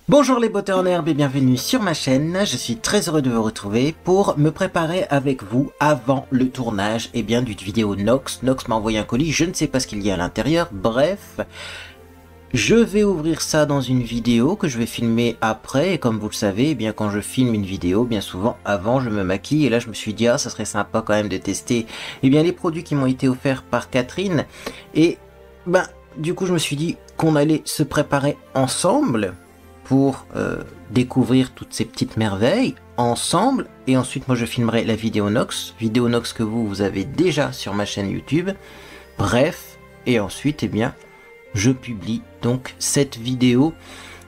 Bonjour les beautés en herbe et bienvenue sur ma chaîne. Je suis très heureux de vous retrouver pour me préparer avec vous avant le tournage d'une vidéo Nox. Nox m'a envoyé un colis, je ne sais pas ce qu'il y a à l'intérieur. Bref, je vais ouvrir ça dans une vidéo que je vais filmer après. Et comme vous le savez, quand je filme une vidéo, bien souvent avant je me maquille. Et là je me suis dit, ça serait sympa quand même de tester les produits qui m'ont été offerts par Catherine. Et du coup je me suis dit qu'on allait se préparer ensemble pour découvrir toutes ces petites merveilles ensemble, et ensuite moi je filmerai la vidéo Nox que vous avez déjà sur ma chaîne YouTube. Bref, et ensuite je publie donc cette vidéo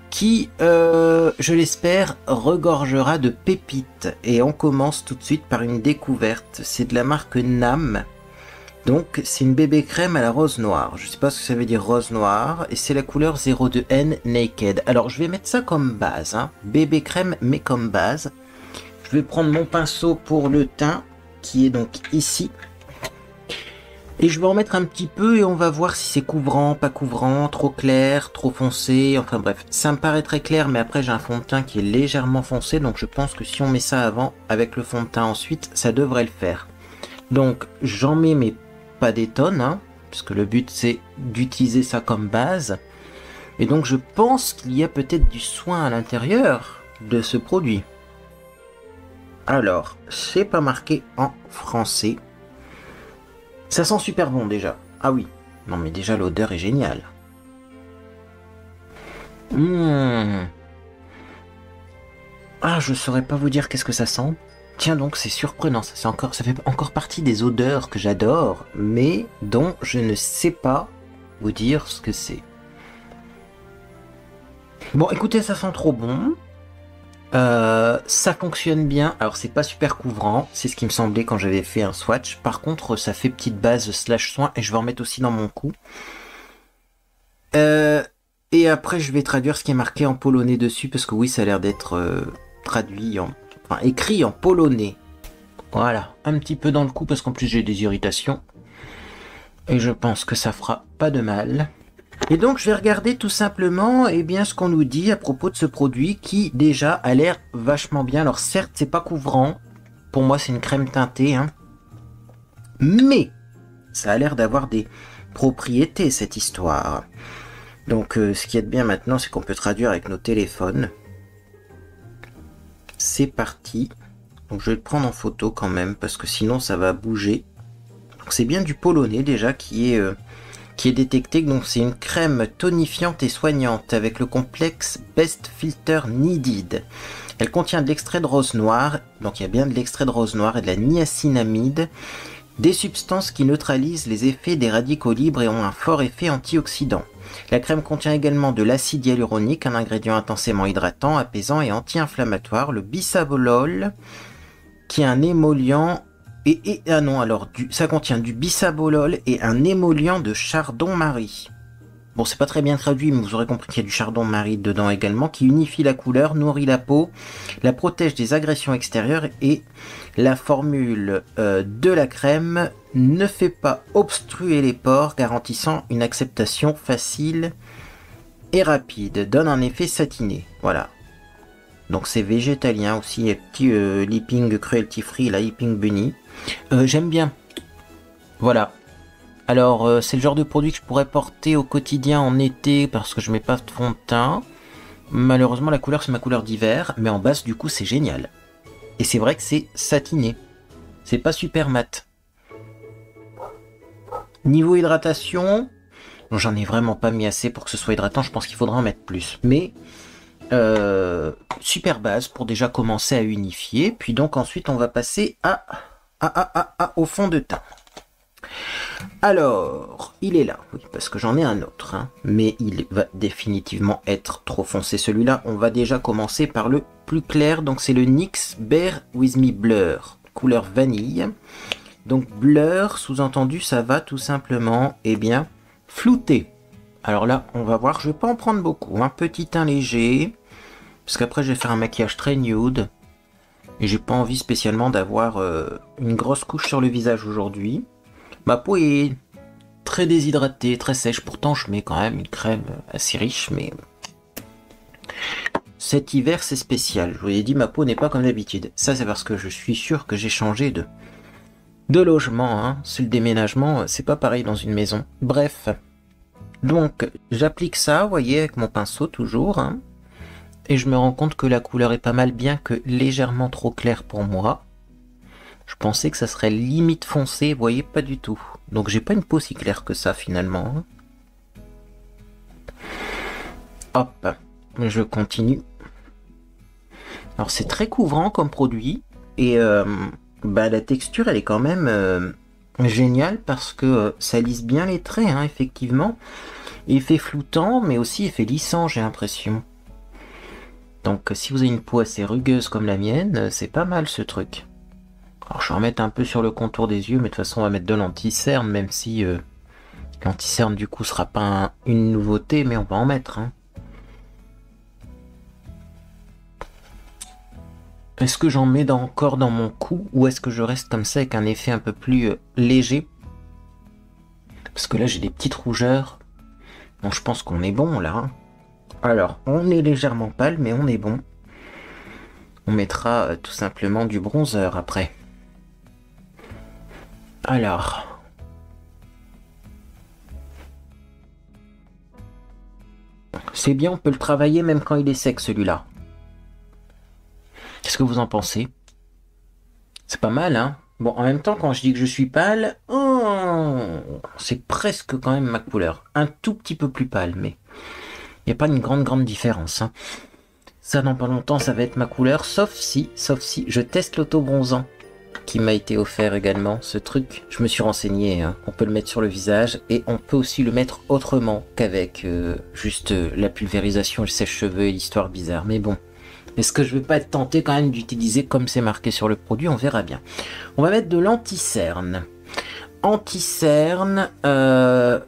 qui, je l'espère, regorgera de pépites. Et on commence tout de suite par une découverte. C'est de la marque Nam. Donc c'est une bébé crème à la rose noire. Je sais pas ce que ça veut dire rose noire. Et c'est la couleur 02N Naked. Alors je vais mettre ça comme base. Bébé crème mais comme base. Je vais prendre mon pinceau pour le teint. Qui est donc ici. Et je vais en mettre un petit peu. Et on va voir si c'est couvrant, pas couvrant. Trop clair, trop foncé. Enfin bref. Ça me paraît très clair. Mais après j'ai un fond de teint qui est légèrement foncé. Donc je pense que si on met ça avant. Avec le fond de teint ensuite. Ça devrait le faire. Donc j'en mets mes pas des tonnes, puisque le but c'est d'utiliser ça comme base. Et donc je pense qu'il y a peut-être du soin à l'intérieur de ce produit. Alors, c'est pas marqué en français. Ça sent super bon déjà. Ah oui, non mais déjà l'odeur est géniale. Ah, je saurais pas vous dire qu'est-ce que ça sent. Tiens donc, c'est surprenant, ça fait encore partie des odeurs que j'adore, mais dont je ne sais pas vous dire ce que c'est. Bon, écoutez, ça sent trop bon. Ça fonctionne bien. Alors, c'est pas super couvrant, c'est ce qui me semblait quand j'avais fait un swatch. Par contre, ça fait petite base slash soin, et je vais en mettre aussi dans mon cou. Et après, je vais traduire ce qui est marqué en polonais dessus, parce que oui, ça a l'air d'être traduit écrit en polonais. Voilà, un petit peu dans le cou parce qu'en plus j'ai des irritations. Et je pense que ça fera pas de mal. Et donc je vais regarder tout simplement ce qu'on nous dit à propos de ce produit qui déjà a l'air vachement bien. Alors certes c'est pas couvrant, pour moi c'est une crème teintée, mais ça a l'air d'avoir des propriétés cette histoire. Donc ce qui est bien maintenant c'est qu'on peut traduire avec nos téléphones. C'est parti. Donc je vais le prendre en photo quand même parce que sinon ça va bouger. Donc c'est bien du polonais déjà qui est détecté. Donc c'est une crème tonifiante et soignante avec le complexe Best Filter Needed. Elle contient de l'extrait de rose noire. Donc il y a bien de l'extrait de rose noire et de la niacinamide. Des substances qui neutralisent les effets des radicaux libres et ont un fort effet antioxydant. La crème contient également de l'acide hyaluronique, un ingrédient intensément hydratant, apaisant et anti-inflammatoire, le bisabolol, qui est un émollient ça contient du bisabolol et un émollient de chardon-marie. Bon, c'est pas très bien traduit, mais vous aurez compris qu'il y a du chardon-marie dedans également, qui unifie la couleur, nourrit la peau, la protège des agressions extérieures, et la formule de la crème ne fait pas obstruer les pores, garantissant une acceptation facile et rapide, donne un effet satiné. Voilà. Donc c'est végétalien aussi, petit Leaping Cruelty Free, la Leaping Bunny. J'aime bien. Voilà. Alors c'est le genre de produit que je pourrais porter au quotidien en été parce que je mets pas de fond de teint. Malheureusement la couleur c'est ma couleur d'hiver, mais en base du coup c'est génial. Et c'est vrai que c'est satiné. C'est pas super mat. Niveau hydratation, j'en ai vraiment pas mis assez pour que ce soit hydratant, je pense qu'il faudra en mettre plus. Mais super base pour déjà commencer à unifier. Puis donc ensuite on va passer au fond de teint. Alors, il est là, oui, parce que j'en ai un autre, mais il va définitivement être trop foncé. Celui-là, on va déjà commencer par le plus clair, donc c'est le NYX Bear With Me Blur, couleur vanille. Donc blur, sous-entendu, ça va tout simplement, flouter. Alors là, on va voir, je vais pas en prendre beaucoup, un petit teint léger, parce qu'après je vais faire un maquillage très nude, et j'ai pas envie spécialement d'avoir une grosse couche sur le visage aujourd'hui. Ma peau est très déshydratée, très sèche, pourtant je mets quand même une crème assez riche, mais cet hiver c'est spécial. Je vous ai dit, ma peau n'est pas comme d'habitude. Ça c'est parce que je suis sûr que j'ai changé de logement. Hein. C'est le déménagement, c'est pas pareil dans une maison. Bref. Donc j'applique ça, vous voyez, avec mon pinceau toujours. Hein. Et je me rends compte que la couleur est pas mal, bien que légèrement trop claire pour moi. Je pensais que ça serait limite foncé, vous voyez, pas du tout. Donc j'ai pas une peau si claire que ça finalement. Hein. Hop, je continue. Alors c'est très couvrant comme produit. Et la texture elle est quand même géniale parce que ça lisse bien les traits, hein, effectivement. Effet floutant, mais aussi effet lissant, j'ai l'impression. Donc si vous avez une peau assez rugueuse comme la mienne, c'est pas mal ce truc. Alors je vais en mettre un peu sur le contour des yeux, mais de toute façon on va mettre de l'anti-cerne, même si l'anti-cerne du coup sera pas une nouveauté, mais on va en mettre. Hein. Est-ce que j'en mets encore dans mon cou, ou est-ce que je reste comme ça avec un effet un peu plus léger? Parce que là j'ai des petites rougeurs. Bon, je pense qu'on est bon là. Hein. Alors, on est légèrement pâle, mais on est bon. On mettra tout simplement du bronzer après. Alors. C'est bien, on peut le travailler même quand il est sec celui-là. Qu'est-ce que vous en pensez? C'est pas mal, hein? Bon, en même temps, quand je dis que je suis pâle, c'est presque quand même ma couleur. Un tout petit peu plus pâle, mais il n'y a pas une grande différence. Hein. Ça, dans pas longtemps, ça va être ma couleur, sauf si je teste l'auto-bronzant qui m'a été offert également. Ce truc, je me suis renseigné, hein. On peut le mettre sur le visage et on peut aussi le mettre autrement qu'avec juste la pulvérisation, le sèche-cheveux et l'histoire bizarre. Mais bon. Est-ce que je vais pas être tenté quand même d'utiliser comme c'est marqué sur le produit? On verra bien. On va mettre de l'anti-cerne. Anti-cerne, je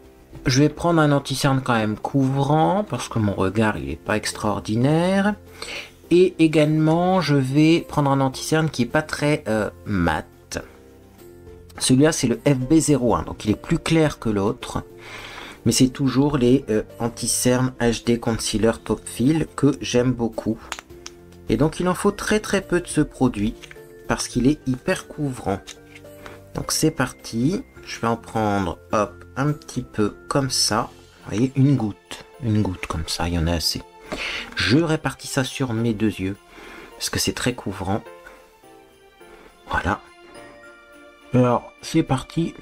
vais prendre un anti-cerne quand même couvrant parce que mon regard il est pas extraordinaire. Et également je vais prendre un anti-cerne qui est pas très mat. Celui-là c'est le FB01, donc il est plus clair que l'autre. Mais c'est toujours les anti-cerne HD Concealer Top Fill que j'aime beaucoup. Et donc il en faut très peu de ce produit parce qu'il est hyper couvrant. Donc c'est parti, je vais en prendre hop un petit peu comme ça. Vous voyez, une goutte comme ça, il y en a assez. Je répartis ça sur mes deux yeux parce que c'est très couvrant. Voilà. Alors c'est parti.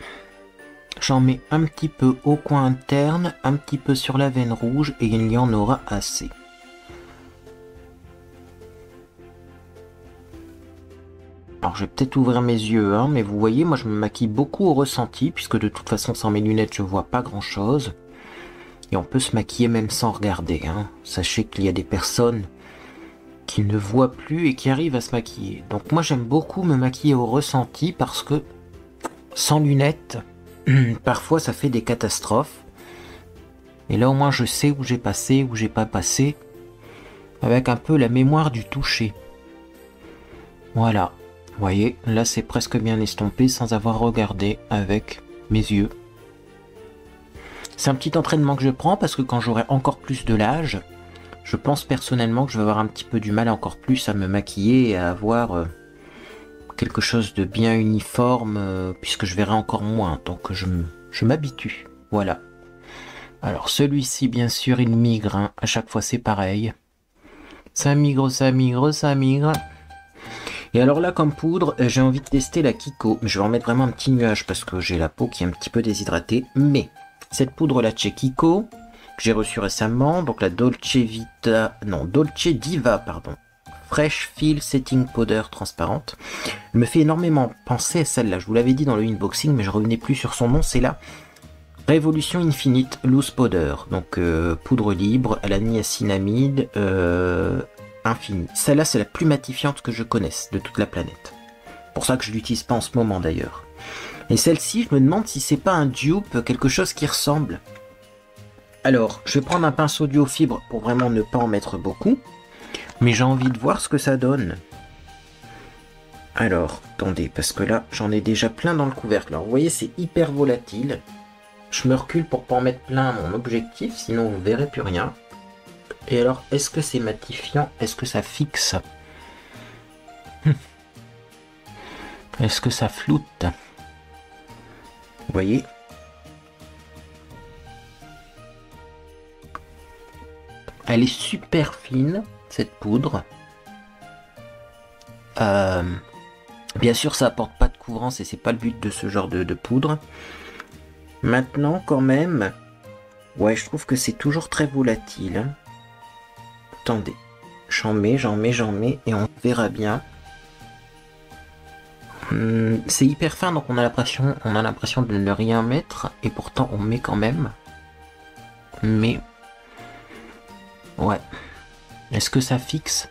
J'en mets un petit peu au coin interne, un petit peu sur la veine rouge et il y en aura assez. Alors je vais peut-être ouvrir mes yeux, hein, mais vous voyez, moi je me maquille beaucoup au ressenti, puisque de toute façon sans mes lunettes je vois pas grand chose. Et on peut se maquiller même sans regarder. Hein. Sachez qu'il y a des personnes qui ne voient plus et qui arrivent à se maquiller. Donc moi j'aime beaucoup me maquiller au ressenti parce que sans lunettes, parfois ça fait des catastrophes. Et là au moins je sais où j'ai passé, où j'ai pas passé, avec un peu la mémoire du toucher. Voilà. Vous voyez, là c'est presque bien estompé sans avoir regardé avec mes yeux. C'est un petit entraînement que je prends parce que quand j'aurai encore plus de l'âge, je pense personnellement que je vais avoir un petit peu du mal encore plus à me maquiller et à avoir quelque chose de bien uniforme puisque je verrai encore moins. Donc je m'habitue. Voilà. Alors celui-ci bien sûr il migre. Hein. À chaque fois c'est pareil. Ça migre, ça migre, ça migre. Et alors là, comme poudre, j'ai envie de tester la Kiko. Je vais en mettre vraiment un petit nuage parce que j'ai la peau qui est un petit peu déshydratée. Mais cette poudre-là de chez Kiko, que j'ai reçue récemment, donc la Dolce Diva, pardon. Fresh Feel Setting Powder transparente. Elle me fait énormément penser à celle-là. Je vous l'avais dit dans le unboxing, mais je revenais plus sur son nom. C'est la Révolution Infinite Loose Powder. Donc poudre libre à la niacinamide. Infini. Celle-là, c'est la plus matifiante que je connaisse de toute la planète. Pour ça que je l'utilise pas en ce moment d'ailleurs. Et celle-ci, je me demande si c'est pas un dupe, quelque chose qui ressemble. Alors, je vais prendre un pinceau duo fibre pour vraiment ne pas en mettre beaucoup. Mais j'ai envie de voir ce que ça donne. Alors, attendez, parce que là, j'en ai déjà plein dans le couvercle. Alors, vous voyez, c'est hyper volatile. Je me recule pour pas en mettre plein à mon objectif, sinon vous verrez plus rien. Et alors, est-ce que c'est matifiant? Est-ce que ça fixe? Est-ce que ça floute? Vous voyez? Elle est super fine, cette poudre. Bien sûr, ça apporte pas de couvrance et c'est pas le but de ce genre de poudre. Maintenant, quand même, ouais, je trouve que c'est toujours très volatile. Hein. Attendez, j'en mets et on verra bien. C'est hyper fin, donc on a l'impression de ne rien mettre et pourtant on met quand même. Mais ouais, est-ce que ça fixe?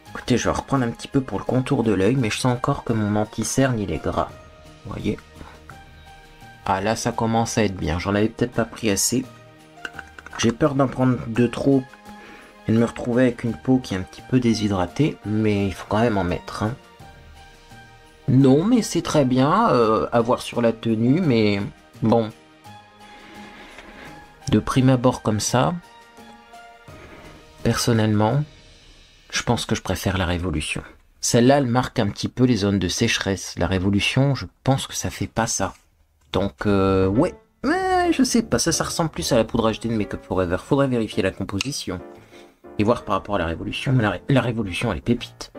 Écoutez, je vais reprendre un petit peu pour le contour de l'œil, mais je sens encore que mon anti-cerne il est gras. Vous voyez? Ah là, ça commence à être bien. J'en avais peut-être pas pris assez. J'ai peur d'en prendre de trop et de me retrouver avec une peau qui est un petit peu déshydratée, mais il faut quand même en mettre. Hein. Non, mais c'est très bien à voir sur la tenue, mais bon. De prime abord comme ça, personnellement, je pense que je préfère la Révolution. Celle-là, elle marque un petit peu les zones de sécheresse. La Révolution, je pense que ça fait pas ça. Donc, ouais, je sais pas, ça ressemble plus à la poudre HD de Make Up For Ever. Faudrait vérifier la composition et voir par rapport à la Révolution. Mais la Révolution, elle est pépite.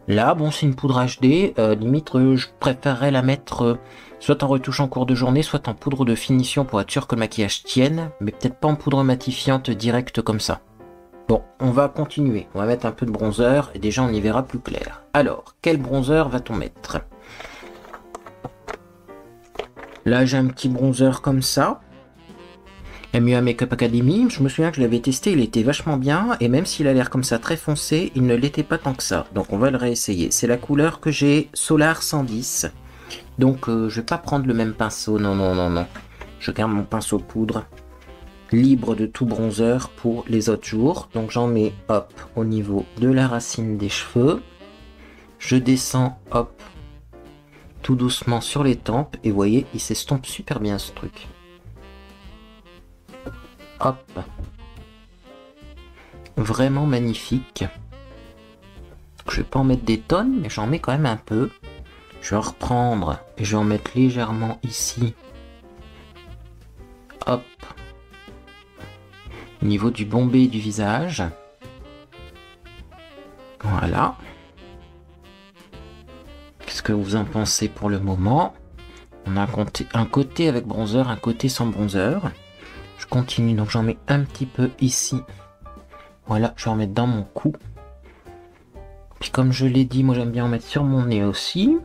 Là, bon, c'est une poudre HD. Limite, je préférerais la mettre soit en retouche en cours de journée, soit en poudre de finition pour être sûr que le maquillage tienne, mais peut-être pas en poudre matifiante directe comme ça. Bon, on va continuer. On va mettre un peu de bronzer et déjà on y verra plus clair. Alors, quel bronzer va-t-on mettre? Là, j'ai un petit bronzer comme ça. MUA Makeup Academy. Je me souviens que je l'avais testé, il était vachement bien. Et même s'il a l'air comme ça très foncé, il ne l'était pas tant que ça. Donc on va le réessayer. C'est la couleur que j'ai, Solar 110. Donc je vais pas prendre le même pinceau. Non. Je garde mon pinceau poudre libre de tout bronzer pour les autres jours. Donc j'en mets, hop, au niveau de la racine des cheveux. Je descends, hop, tout doucement sur les tempes. Et vous voyez, il s'estompe super bien ce truc. Hop. Vraiment magnifique. Je vais pas en mettre des tonnes, mais j'en mets quand même un peu. Je vais en reprendre et je vais en mettre légèrement ici. Hop. Au niveau du bombé du visage. Voilà. Qu'est-ce que vous en pensez pour le moment? On a un côté avec bronzer, un côté sans bronzer. Je continue, donc j'en mets un petit peu ici. Voilà, je vais en mettre dans mon cou. Puis comme je l'ai dit, moi j'aime bien en mettre sur mon nez aussi.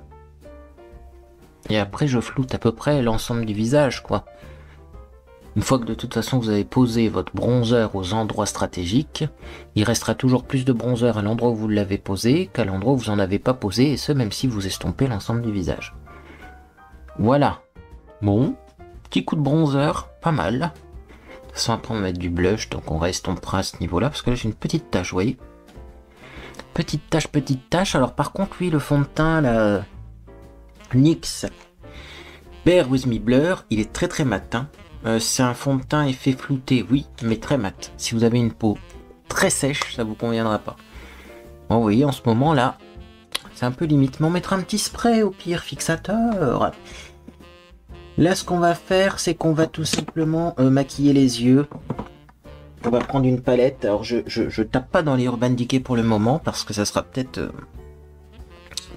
Et après je floute à peu près l'ensemble du visage, quoi. Une fois que de toute façon vous avez posé votre bronzer aux endroits stratégiques, il restera toujours plus de bronzer à l'endroit où vous l'avez posé qu'à l'endroit où vous n'en avez pas posé, et ce même si vous estompez l'ensemble du visage. Voilà. Bon, petit coup de bronzer, pas mal. De toute façon après on va mettre du blush, donc on restompera à ce niveau-là, parce que là j'ai une petite tache, vous voyez. Petite tache. Alors par contre, oui, le fond de teint, là, NYX Bear With Me Blur, il est très matin. C'est un fond de teint effet flouté, oui, mais très mat. Si vous avez une peau très sèche, ça vous conviendra pas. Bon, vous voyez, en ce moment là, c'est un peu limite. Mais on mettra un petit spray au pire, fixateur. Là, ce qu'on va faire, c'est qu'on va tout simplement maquiller les yeux. On va prendre une palette. Alors, je tape pas dans les Urban Decay pour le moment, parce que ça sera peut-être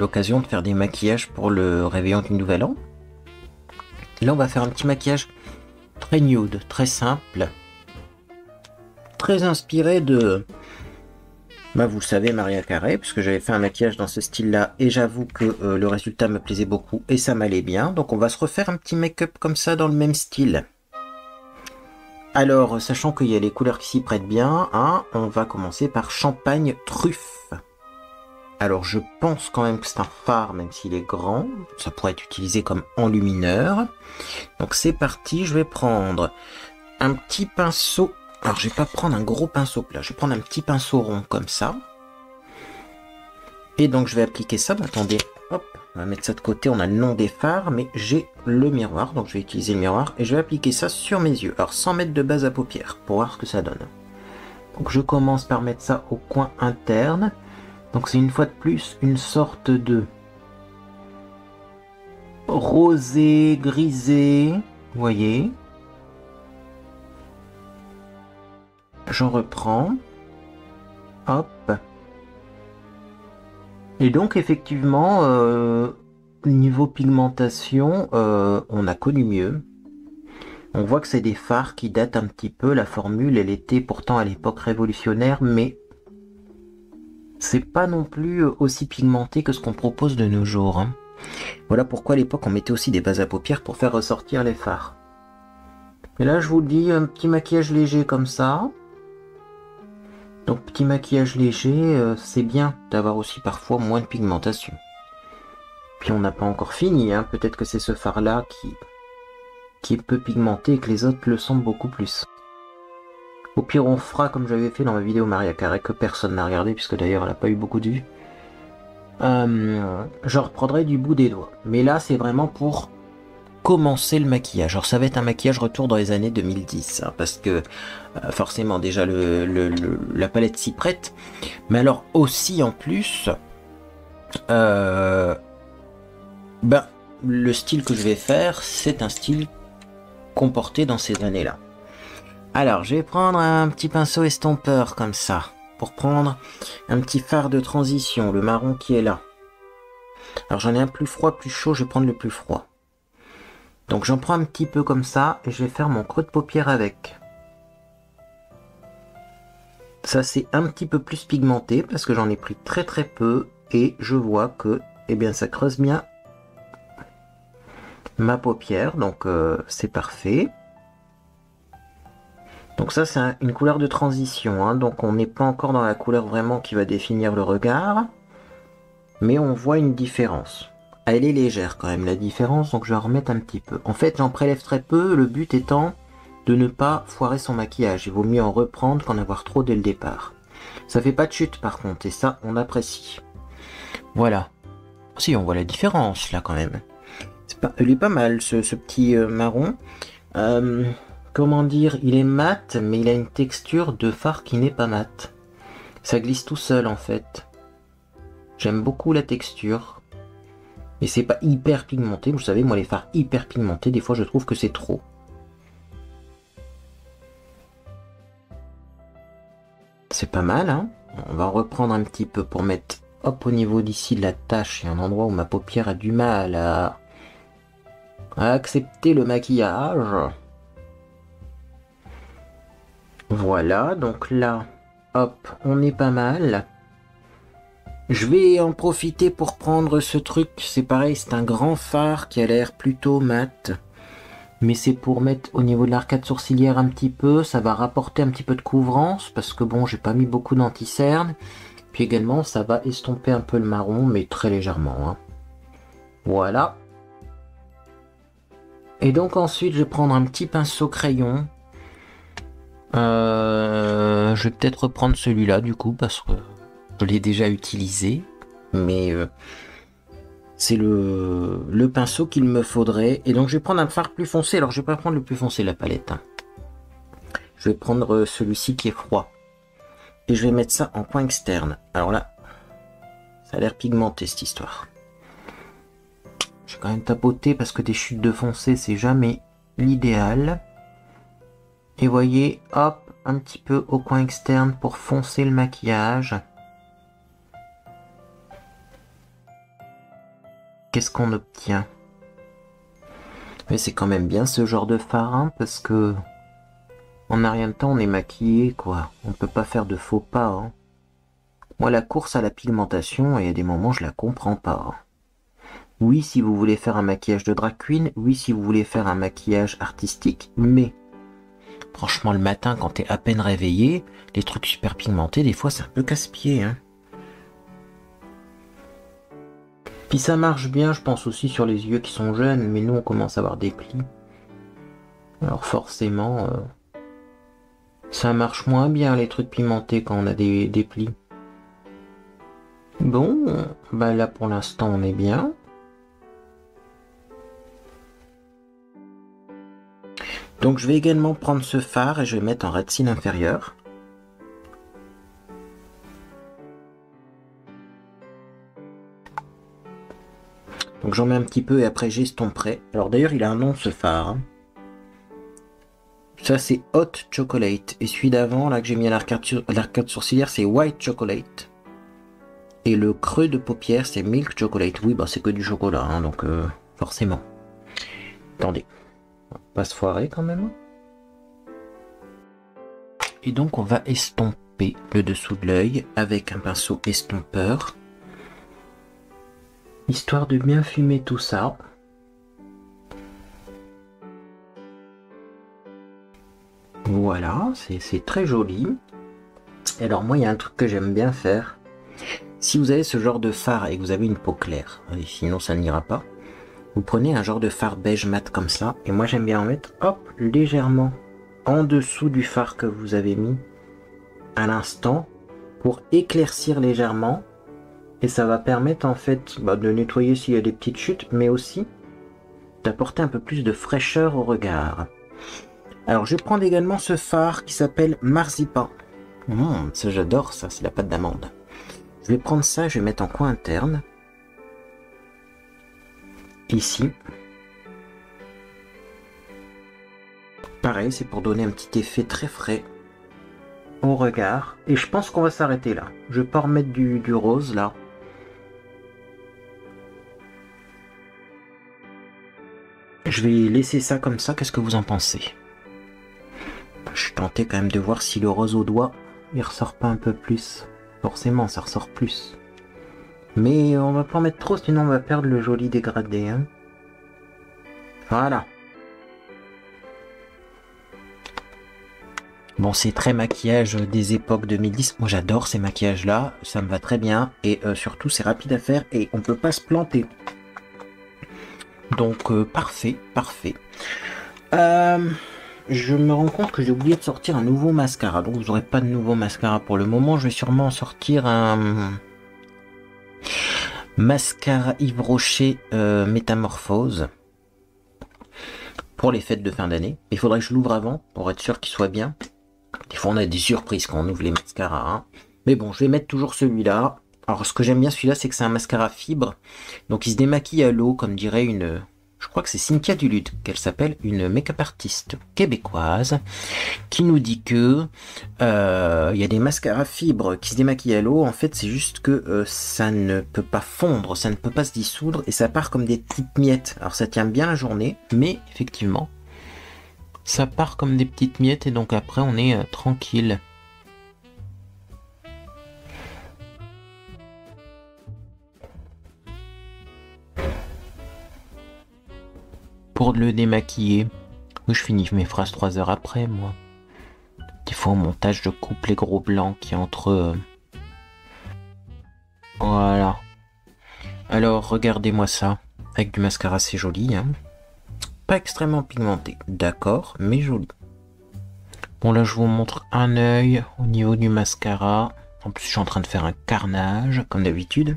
l'occasion de faire des maquillages pour le réveillon du Nouvel An. Là, on va faire un petit maquillage très nude, très simple, très inspiré de, bah, vous le savez, Maria Carey, puisque j'avais fait un maquillage dans ce style-là, et j'avoue que le résultat me plaisait beaucoup, et ça m'allait bien. Donc on va se refaire un petit make-up comme ça, dans le même style. Alors, sachant qu'il y a les couleurs qui s'y prêtent bien, hein, on va commencer par Champagne Truffe. Alors je pense quand même que c'est un fard, même s'il est grand. Ça pourrait être utilisé comme enlumineur. Donc c'est parti, je vais prendre un petit pinceau. Alors je vais pas prendre un gros pinceau plat, je vais prendre un petit pinceau rond comme ça. Et donc je vais appliquer ça, bah, attendez, hop, on va mettre ça de côté, on a le nom des fards, mais j'ai le miroir, donc je vais utiliser le miroir, et je vais appliquer ça sur mes yeux. Alors, sans mettre de base à paupières, pour voir ce que ça donne. Donc je commence par mettre ça au coin interne. Donc c'est une fois de plus une sorte de rosé, grisé, vous voyez. J'en reprends. Hop. Et donc effectivement, niveau pigmentation, on a connu mieux. On voit que c'est des fards qui datent un petit peu. La formule, elle était pourtant à l'époque révolutionnaire, mais c'est pas non plus aussi pigmenté que ce qu'on propose de nos jours. Hein. Voilà pourquoi à l'époque on mettait aussi des bases à paupières pour faire ressortir les fards. Et là je vous le dis, un petit maquillage léger comme ça. Donc petit maquillage léger, c'est bien d'avoir aussi parfois moins de pigmentation. Puis on n'a pas encore fini, hein. Peut-être que c'est ce fard là qui est peu pigmenté et que les autres le sont beaucoup plus. Au pire on fera comme j'avais fait dans ma vidéo Maria Carré que personne n'a regardé puisque d'ailleurs elle n'a pas eu beaucoup de vues. Je reprendrai du bout des doigts. Mais là c'est vraiment pour commencer le maquillage. Alors ça va être un maquillage retour dans les années 2010 hein, parce que forcément déjà la palette s'y prête. Mais alors aussi en plus le style que je vais faire c'est un style comporté dans ces années là. Alors je vais prendre un petit pinceau estompeur comme ça pour prendre un petit fard de transition, le marron qui est là. Alors j'en ai un plus froid, plus chaud, je vais prendre le plus froid. Donc j'en prends un petit peu comme ça et je vais faire mon creux de paupière avec. Ça c'est un petit peu plus pigmenté parce que j'en ai pris très très peu et je vois que eh bien ça creuse bien ma paupière, donc c'est parfait. Donc ça c'est une couleur de transition, hein, donc on n'est pas encore dans la couleur vraiment qui va définir le regard, mais on voit une différence. Elle est légère quand même la différence, donc je vais en remettre un petit peu. En fait j'en prélève très peu, le but étant de ne pas foirer son maquillage. Il vaut mieux en reprendre qu'en avoir trop dès le départ. Ça fait pas de chute par contre, et ça on apprécie. Voilà. Si on voit la différence là quand même. Il est pas mal ce petit marron. Comment dire, il est mat, mais il a une texture de fard qui n'est pas mat. Ça glisse tout seul en fait. J'aime beaucoup la texture. Mais c'est pas hyper pigmenté. Vous savez, moi les fards hyper pigmentés, des fois je trouve que c'est trop. C'est pas mal, hein. On va reprendre un petit peu pour mettre, hop, au niveau d'ici de la tache. Il y a un endroit où ma paupière a du mal à accepter le maquillage. Voilà, donc là, hop, on est pas mal. Je vais en profiter pour prendre ce truc. C'est pareil, c'est un grand fard qui a l'air plutôt mat. Mais c'est pour mettre au niveau de l'arcade sourcilière un petit peu. Ça va rapporter un petit peu de couvrance parce que bon, j'ai pas mis beaucoup d'anti-cerne. Puis également, ça va estomper un peu le marron, mais très légèrement. Hein. Voilà. Et donc ensuite, je vais prendre un petit pinceau crayon. Je vais peut-être reprendre celui-là du coup parce que je l'ai déjà utilisé. Mais c'est le pinceau qu'il me faudrait. Et donc je vais prendre un fard plus foncé. Alors je vais pas prendre le plus foncé de la palette. Hein. Je vais prendre celui-ci qui est froid. Et je vais mettre ça en coin externe. Alors là, ça a l'air pigmenté cette histoire. Je vais quand même tapoter parce que des chutes de foncé, c'est jamais l'idéal. Et voyez, hop, un petit peu au coin externe pour foncer le maquillage. Qu'est-ce qu'on obtient? Mais c'est quand même bien ce genre de fard, hein, parce que en n'a rien de temps, on est maquillé, quoi. On peut pas faire de faux pas. Hein. Moi, la course à la pigmentation, il y a des moments, je la comprends pas. Hein. Oui, si vous voulez faire un maquillage de drag queen, oui, si vous voulez faire un maquillage artistique, mais franchement, le matin, quand t'es à peine réveillé, les trucs super pigmentés, des fois, c'est un peu casse-pied. Hein. Puis ça marche bien, je pense aussi sur les yeux qui sont jeunes, mais nous, on commence à avoir des plis. Alors forcément, ça marche moins bien, les trucs pimentés, quand on a des plis. Bon, bah là pour l'instant on est bien. Donc je vais également prendre ce fard et je vais mettre en rétine inférieure. Donc j'en mets un petit peu et après j'estomperai. Alors d'ailleurs il a un nom ce phare. Hein. Ça c'est Hot Chocolate. Et celui d'avant là que j'ai mis à l'arcade sourcilière c'est White Chocolate. Et le creux de paupière c'est Milk Chocolate. Oui bah c'est que du chocolat hein, donc forcément. Attendez. On va pas se foirer quand même. Et donc on va estomper le dessous de l'œil avec un pinceau estompeur. Histoire de bien fumer tout ça. Voilà, c'est très joli. Et alors moi il y a un truc que j'aime bien faire. Si vous avez ce genre de fard et que vous avez une peau claire, et sinon ça n'ira pas, vous prenez un genre de fard beige mat comme ça. Et moi j'aime bien en mettre, hop, légèrement en dessous du fard que vous avez mis à l'instant pour éclaircir légèrement. Et ça va permettre en fait de nettoyer s'il y a des petites chutes, mais aussi d'apporter un peu plus de fraîcheur au regard. Alors je vais prendre également ce fard qui s'appelle Marzipan. Ça j'adore ça, c'est la pâte d'amande. Je vais prendre ça, je vais mettre en coin interne. Ici. Pareil, c'est pour donner un petit effet très frais au regard. Et je pense qu'on va s'arrêter là. Je vais pas remettre du rose là. Je vais laisser ça comme ça, qu'est-ce que vous en pensez? Je suis tenté quand même de voir si le rose au doigt, il ressort pas un peu plus. Forcément, ça ressort plus. Mais on va pas en mettre trop, sinon on va perdre le joli dégradé. Hein. Voilà. Bon, c'est très maquillage des époques 2010. Moi, j'adore ces maquillages-là. Ça me va très bien. Et surtout, c'est rapide à faire et on peut pas se planter. Donc, parfait, parfait. Je me rends compte que j'ai oublié de sortir un nouveau mascara. Donc, vous n'aurez pas de nouveau mascara pour le moment. Je vais sûrement sortir un mascara Yves Rocher Métamorphose pour les fêtes de fin d'année. Il faudrait que je l'ouvre avant pour être sûr qu'il soit bien. Des fois, on a des surprises quand on ouvre les mascaras. Hein. Mais bon, je vais mettre toujours celui-là. Alors, ce que j'aime bien celui-là, c'est que c'est un mascara fibre. Donc, il se démaquille à l'eau, comme dirait une... Je crois que c'est Cynthia Duluth, qu'elle s'appelle, une make-up artiste québécoise, qui nous dit que il y a des mascaras fibres qui se démaquillent à l'eau. En fait, c'est juste que ça ne peut pas fondre, ça ne peut pas se dissoudre, et ça part comme des petites miettes. Alors, ça tient bien la journée, mais effectivement, ça part comme des petites miettes, et donc après, on est tranquille. Pour le démaquiller, oui, je finis mes phrases 3 heures après, moi. Des fois, au montage, je coupe les gros blancs qui entre... Voilà. Alors, regardez-moi ça. Avec du mascara, c'est joli, hein. Pas extrêmement pigmenté, d'accord, mais joli. Bon, là, je vous montre un œil au niveau du mascara. En plus, je suis en train de faire un carnage, comme d'habitude.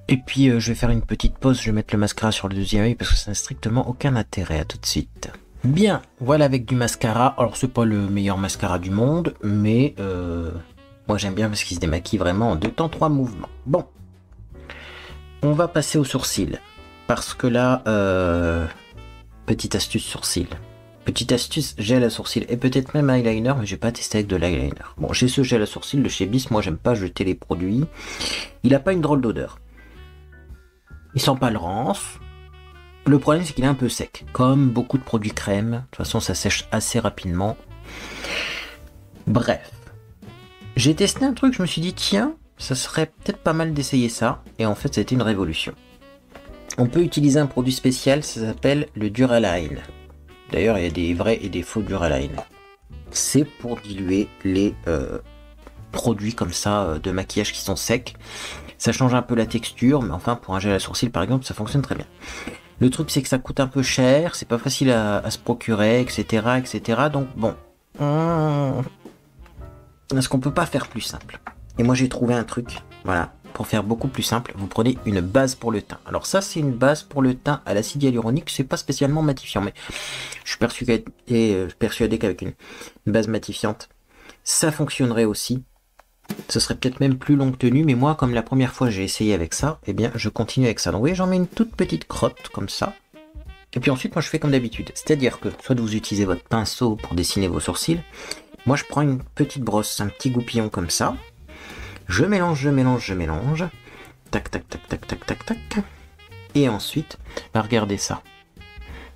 Et puis je vais faire une petite pause, je vais mettre le mascara sur le deuxième œil parce que ça n'a strictement aucun intérêt. À tout de suite. Bien, voilà avec du mascara. Alors c'est pas le meilleur mascara du monde, mais moi j'aime bien parce qu'il se démaquille vraiment en 2 temps 3 mouvements. Bon, on va passer aux sourcils. Parce que là, petite astuce sourcil. Petite astuce gel à sourcils et peut-être même eyeliner, mais j'ai pas testé avec de l'eyeliner. Bon, j'ai ce gel à sourcils de chez Bis, moi j'aime pas jeter les produits. Il a pas une drôle d'odeur. Il sent pas le rance. Le problème c'est qu'il est un peu sec, comme beaucoup de produits crème. De toute façon ça sèche assez rapidement. Bref. J'ai testé un truc, je me suis dit tiens, ça serait peut-être pas mal d'essayer ça. Et en fait c'était une révolution. On peut utiliser un produit spécial, ça s'appelle le Duraline. D'ailleurs il y a des vrais et des faux Duraline. C'est pour diluer les produits comme ça de maquillage qui sont secs. Ça change un peu la texture, mais enfin pour un gel à sourcils par exemple, ça fonctionne très bien. Le truc c'est que ça coûte un peu cher, c'est pas facile à se procurer, etc., etc. Donc bon, est-ce qu'on peut pas faire plus simple? Et moi j'ai trouvé un truc Voilà, pour faire beaucoup plus simple, vous prenez une base pour le teint. Alors ça, c'est une base pour le teint à l'acide hyaluronique, c'est pas spécialement matifiant, mais je suis persuadé qu'avec une base matifiante, ça fonctionnerait aussi. Ce serait peut-être même plus longue tenue, mais moi, comme la première fois j'ai essayé avec ça, eh bien, je continue avec ça. Donc vous voyez, j'en mets une toute petite crotte, comme ça. Et puis ensuite, moi, je fais comme d'habitude. C'est-à-dire que, soit vous utilisez votre pinceau pour dessiner vos sourcils, moi, je prends une petite brosse, un petit goupillon comme ça. Je mélange, je mélange, je mélange. Tac, tac, tac, tac, tac, tac, tac. Et ensuite, bah, regardez ça.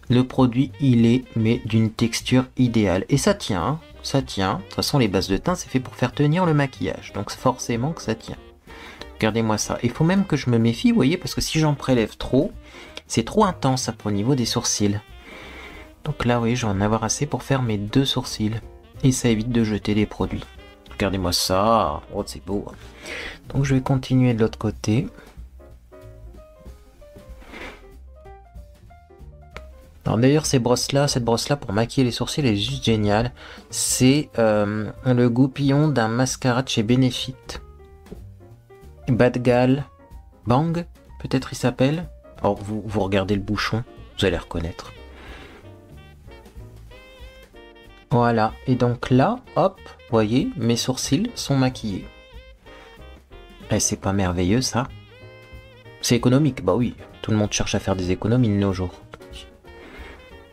Le produit, il est, mais d'une texture idéale. Et ça tient, hein, ça tient. De toute façon, les bases de teint, c'est fait pour faire tenir le maquillage. Donc forcément que ça tient. Regardez-moi ça. Il faut même que je me méfie, vous voyez, parce que si j'en prélève trop, c'est trop intense au niveau des sourcils. Donc là, oui, je vais en avoir assez pour faire mes 2 sourcils. Et ça évite de jeter des produits. Regardez-moi ça. Oh, c'est beau. Donc je vais continuer de l'autre côté. Alors d'ailleurs, cette brosse-là pour maquiller les sourcils, elle est juste géniale. C'est le goupillon d'un mascara de chez Benefit. Bad Gal Bang, peut-être il s'appelle. Alors vous regardez le bouchon, vous allez reconnaître. Voilà, et donc là, hop, vous voyez, mes sourcils sont maquillés. Et c'est pas merveilleux ça? C'est économique, bah oui, tout le monde cherche à faire des économies de nos jours.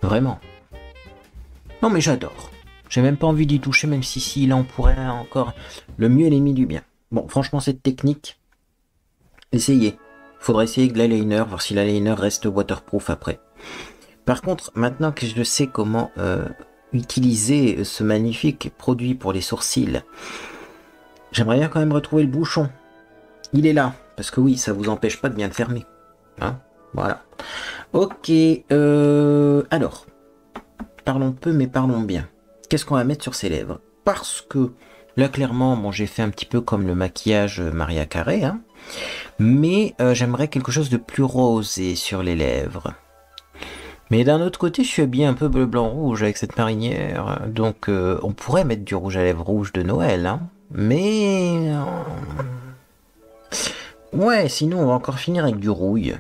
Vraiment. Non mais j'adore. J'ai même pas envie d'y toucher, même si là on pourrait encore le mieux l'ennemi du bien. Bon, franchement, cette technique, essayez. Faudra essayer avec l'eyeliner, voir si l'eyeliner reste waterproof après. Par contre, maintenant que je sais comment utiliser ce magnifique produit pour les sourcils, j'aimerais bien quand même retrouver le bouchon. Il est là, parce que oui, ça vous empêche pas de bien le fermer. Hein, voilà. Ok, alors, parlons peu mais parlons bien. Qu'est-ce qu'on va mettre sur ses lèvres? Parce que là, clairement, bon, j'ai fait un petit peu comme le maquillage Maria Carey, hein, mais j'aimerais quelque chose de plus rosé sur les lèvres. Mais d'un autre côté, je suis habillé un peu bleu, blanc, rouge avec cette marinière, donc on pourrait mettre du rouge à lèvres rouge de Noël, hein, mais... ouais, sinon on va encore finir avec du rouille.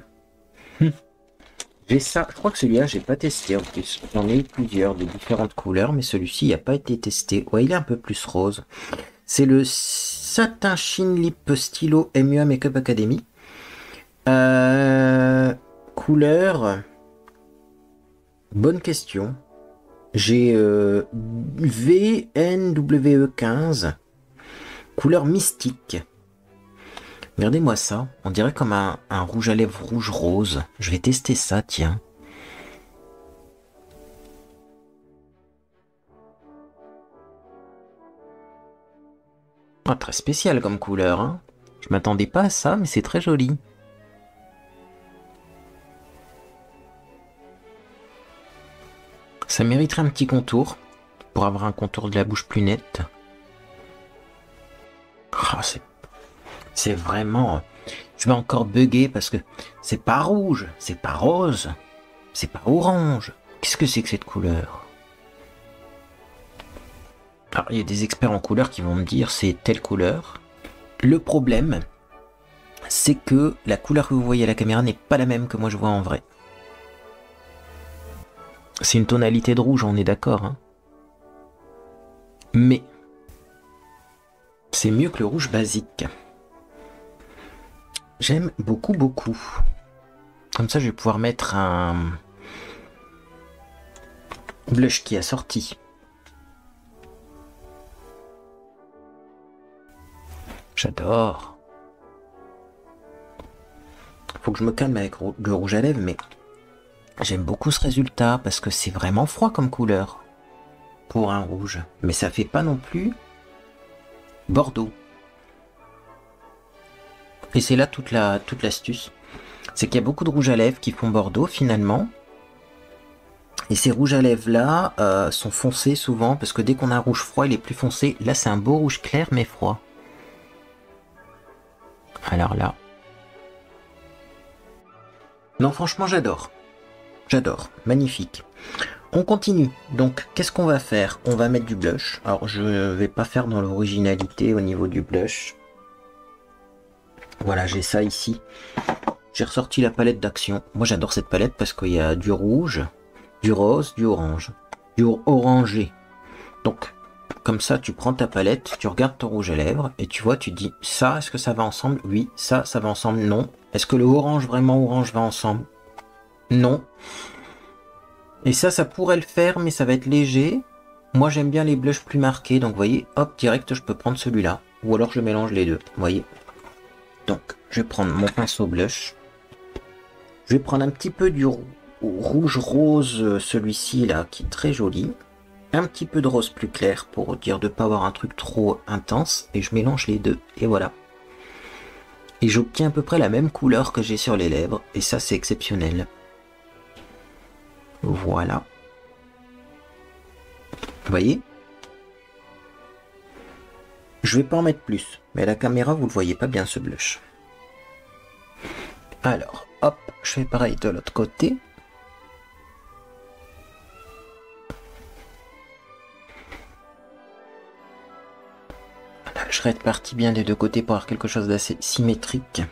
J'ai ça, je crois que celui-là, j'ai pas testé en plus. J'en ai eu plusieurs de différentes couleurs, mais celui-ci n'a pas été testé. Ouais, il est un peu plus rose. C'est le Satin Shine Lip Stylo MUA Makeup Academy. Couleur... bonne question. J'ai VNWE15. Couleur mystique. Regardez-moi ça, on dirait comme un rouge à lèvres rouge rose. Je vais tester ça, tiens. Ah, très spécial comme couleur, hein. Je m'attendais pas à ça, mais c'est très joli. Ça mériterait un petit contour, pour avoir un contour de la bouche plus net. Oh, c'est vraiment... je vais encore bugger parce que c'est pas rouge, c'est pas rose, c'est pas orange. Qu'est-ce que c'est que cette couleur? Alors, il y a des experts en couleur qui vont me dire c'est telle couleur. Le problème, c'est que la couleur que vous voyez à la caméra n'est pas la même que moi je vois en vrai. C'est une tonalité de rouge, on est d'accord, hein. Mais c'est mieux que le rouge basique. J'aime beaucoup, beaucoup. Comme ça, je vais pouvoir mettre un blush qui a sorti. J'adore. Faut que je me calme avec le rouge à lèvres, mais j'aime beaucoup ce résultat parce que c'est vraiment froid comme couleur pour un rouge. Mais ça fait pas non plus Bordeaux. Et c'est là toute l'astuce. C'est qu'il y a beaucoup de rouges à lèvres qui font Bordeaux finalement. Et ces rouges à lèvres là sont foncés souvent parce que dès qu'on a un rouge froid il est plus foncé. Là c'est un beau rouge clair mais froid. Alors là. Non franchement j'adore. J'adore. Magnifique. On continue. Donc qu'est-ce qu'on va faire? On va mettre du blush. Alors je vais pas faire dans l'originalité au niveau du blush. Voilà, j'ai ça ici. J'ai ressorti la palette d'Action. Moi, j'adore cette palette parce qu'il y a du rouge, du rose, du orange, du orangé. Donc, comme ça, tu prends ta palette, tu regardes ton rouge à lèvres et tu vois, tu te dis, ça, est-ce que ça va ensemble? Oui. Ça va ensemble? Non. Est-ce que le orange, vraiment orange, va ensemble? Non. Et ça pourrait le faire, mais ça va être léger. Moi, j'aime bien les blushs plus marqués. Donc, vous voyez, hop, direct, je peux prendre celui-là. Ou alors, je mélange les deux. Vous voyez? Donc, je vais prendre mon pinceau blush. Je vais prendre un petit peu du rouge rose, celui-ci là, qui est très joli. Un petit peu de rose plus clair pour dire de ne pas avoir un truc trop intense. Et je mélange les deux. Et voilà. Et j'obtiens à peu près la même couleur que j'ai sur les lèvres. Et ça, c'est exceptionnel. Voilà. Vous voyez? Je vais pas en mettre plus. Mais à la caméra, vous le voyez pas bien ce blush. Alors, hop, je fais pareil de l'autre côté. Voilà, je répartis bien des deux côtés pour avoir quelque chose d'assez symétrique.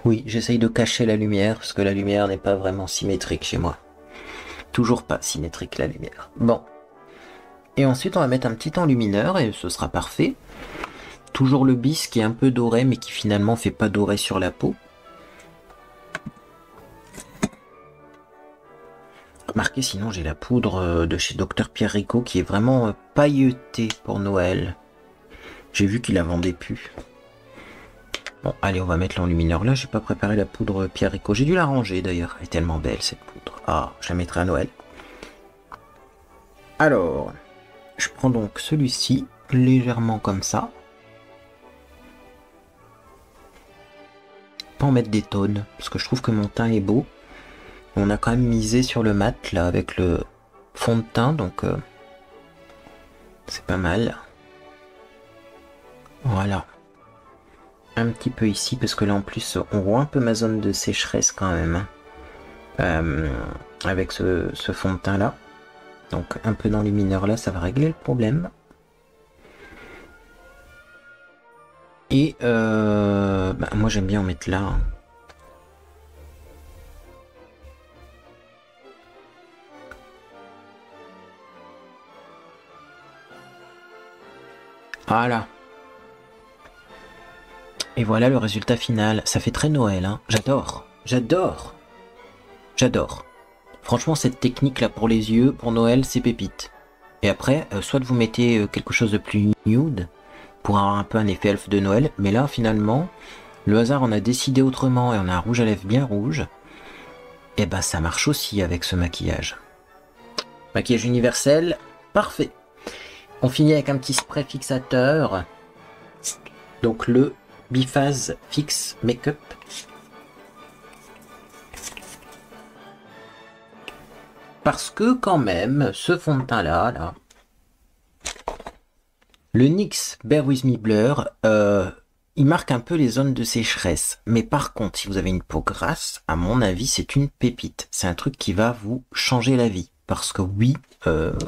Oui, j'essaye de cacher la lumière, parce que la lumière n'est pas vraiment symétrique chez moi. Toujours pas symétrique la lumière. Bon. Et ensuite, on va mettre un petit enlumineur, et ce sera parfait. Toujours le bis qui est un peu doré, mais qui finalement fait pas doré sur la peau. Remarquez, sinon j'ai la poudre de chez Dr Pierrico qui est vraiment pailletée pour Noël. J'ai vu qu'il la vendait plus. Bon, allez, on va mettre l'enlumineur là. J'ai pas préparé la poudre Pierrico. J'ai dû la ranger d'ailleurs. Elle est tellement belle cette poudre. Ah, je la mettrai à Noël. Alors, je prends donc celui-ci, légèrement comme ça. Pas en mettre des tonnes, parce que je trouve que mon teint est beau. On a quand même misé sur le mat là avec le fond de teint, donc c'est pas mal. Voilà. Un petit peu ici, parce que là en plus on voit un peu ma zone de sécheresse quand même. Avec ce fond de teint là. Donc un peu d'enlumineur là, ça va régler le problème. Et moi j'aime bien en mettre là. Hein. Voilà. Et voilà le résultat final. Ça fait très Noël, hein. J'adore. J'adore. J'adore. Franchement, cette technique là pour les yeux, pour Noël, c'est pépite. Et après, soit vous mettez quelque chose de plus nude, pour avoir un peu un effet elfe de Noël. Mais là, finalement, le hasard en a décidé autrement et on a un rouge à lèvres bien rouge. Et bah ça marche aussi avec ce maquillage. Maquillage universel, parfait. On finit avec un petit spray fixateur. Donc le Biphase Fix Makeup. Parce que quand même, ce fond de teint là, le NYX Bear With Me Blur, il marque un peu les zones de sécheresse. Mais par contre, si vous avez une peau grasse, à mon avis, c'est une pépite. C'est un truc qui va vous changer la vie. Parce que oui,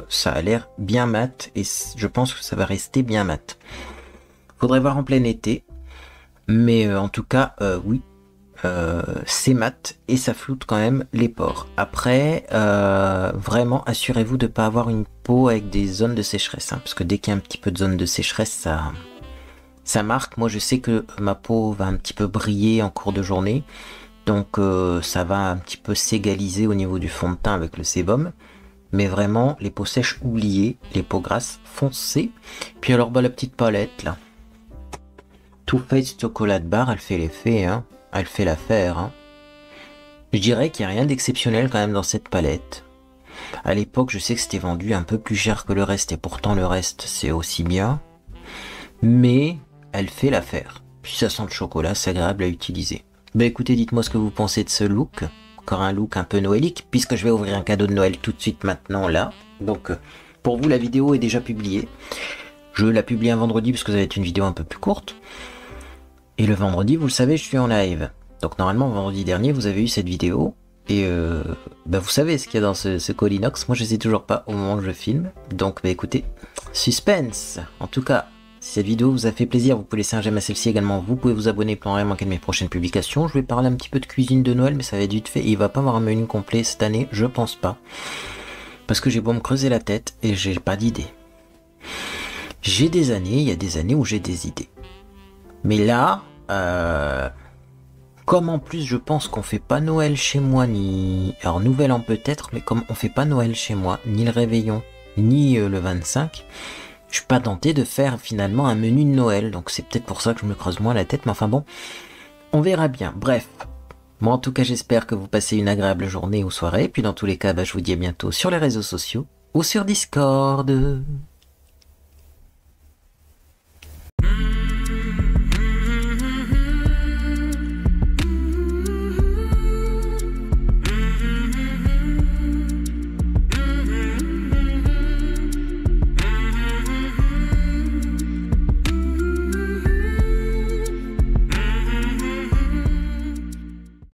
ça a l'air bien mat et je pense que ça va rester bien mat. Faudrait voir en plein été. Mais en tout cas, oui, c'est mat et ça floute quand même les pores. Après, vraiment, assurez-vous de ne pas avoir une peau avec des zones de sécheresse. Hein, parce que dès qu'il y a un petit peu de zone de sécheresse, ça marque. Moi, je sais que ma peau va un petit peu briller en cours de journée. Donc, ça va un petit peu s'égaliser au niveau du fond de teint avec le sébum. Mais vraiment, les peaux sèches oubliées, les peaux grasses foncées. Puis alors, bah, la petite palette, là. Too Faced Chocolate Bar, elle fait l'effet, hein. Elle fait l'affaire. Hein. Je dirais qu'il n'y a rien d'exceptionnel quand même dans cette palette. À l'époque, je sais que c'était vendu un peu plus cher que le reste. Et pourtant, le reste, c'est aussi bien. Mais elle fait l'affaire. Puis ça sent le chocolat, c'est agréable à utiliser. Bah écoutez, dites-moi ce que vous pensez de ce look. Encore un look un peu noëlique, puisque je vais ouvrir un cadeau de Noël tout de suite maintenant là. Donc pour vous la vidéo est déjà publiée. Je la publie un vendredi parce que ça va être une vidéo un peu plus courte. Et le vendredi, vous le savez, je suis en live. Donc normalement vendredi dernier vous avez eu cette vidéo. Et bah, vous savez ce qu'il y a dans ce colis Nox. Moi je sais toujours pas au moment où je filme. Donc bah écoutez, suspense. En tout cas, Si cette vidéo vous a fait plaisir, vous pouvez laisser un j'aime à celle-ci également. Vous pouvez vous abonner pour ne rien manquer de mes prochaines publications. Je vais parler un petit peu de cuisine de Noël, mais ça va être vite fait. Il va pas avoir un menu complet cette année, je pense pas. Parce que j'ai beau me creuser la tête et j'ai pas d'idée. J'ai des années, il y a des années où j'ai des idées. Mais là, comme en plus je pense qu'on fait pas Noël chez moi, ni... Alors Nouvel An peut-être, mais comme on fait pas Noël chez moi, ni le réveillon, ni le 25... Je suis pas tenté de faire finalement un menu de Noël, donc c'est peut-être pour ça que je me creuse moins la tête, mais enfin bon, on verra bien. Bref, moi en tout cas j'espère que vous passez une agréable journée ou soirée, puis dans tous les cas, je vous dis à bientôt sur les réseaux sociaux ou sur Discord.